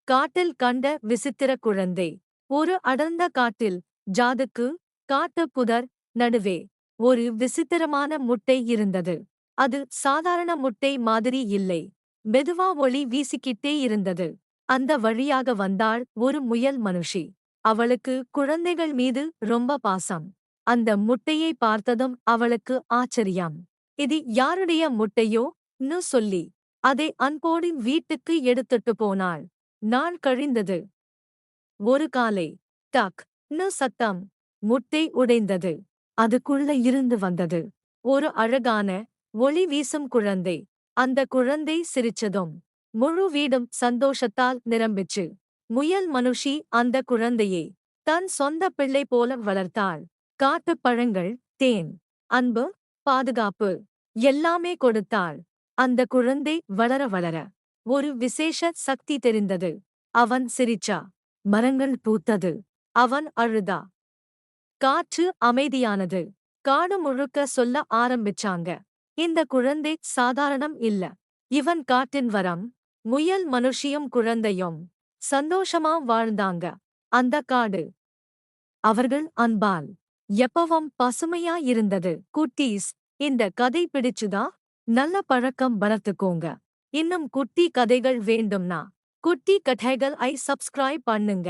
காட்டில் கண்ட விசித்திர குழந்தை. ஒரு அடர்ந்த காட்டில், ஜாதுக்கு காட்டுப் புதர் நடுவே ஒரு விசித்திரமான முட்டை இருந்தது. அது சாதாரண முட்டை மாதிரி இல்லை. மெதுவா ஒளி வீசிக்கிட்டே இருந்தது. அந்த வழியாக வந்தாள் ஒரு முயல் மனுஷி. அவளுக்கு குழந்தைகள் மீது ரொம்ப பாசம். அந்த முட்டையை பார்த்ததும் அவளுக்கு ஆச்சரியம். இது யாருடைய முட்டையோ ன்னு சொல்லி அதை அன்போடு வீட்டுக்கு எடுத்துட்டு போனாள். நாள் கழிந்தது. ஒரு காலை டக் ன்னு சத்தம். முட்டை உடைந்தது. அதுக்குள்ள இருந்து வந்தது ஒரு அழகான ஒளி வீசும் குழந்தை. அந்த குழந்தை சிரிச்சதும் முழு வீடும் சந்தோஷத்தால் நிரம்பிச்சு. முயல் மனுஷி அந்த குழந்தையை தன் சொந்த பிள்ளை போல வளர்த்தாள். காட்டுப் பழங்கள், தேன், அன்பு, பாதுகாப்பு எல்லாமே கொடுத்தாள். அந்த குழந்தை வளர வளர ஒரு விசேஷ சக்தி தெரிந்தது. அவன் சிரிச்சா, மரங்கள் பூத்தது. அவன் அழுதா, காற்று அமைதியானது. காடு முழுக்க சொல்ல ஆரம்பிச்சாங்க, இந்த குழந்தை சாதாரணம் இல்ல. இவன் காட்டின் வரம். முயல் மனுஷியும் குழந்தையும் சந்தோஷமா வாழ்ந்தாங்க. அந்த காடு அவர்கள் அன்பால் எப்பவும் பசுமையா இருந்தது. குட்டீஸ், இந்த கதை பிடிச்சுதா? நல்ல பழக்கம் வளர்த்துக்கோங்க. இன்னும் குட்டி கதைகள் வேண்டும்னா குட்டி கதைகள் ஐ சப்ஸ்கிரைப் பண்ணுங்க.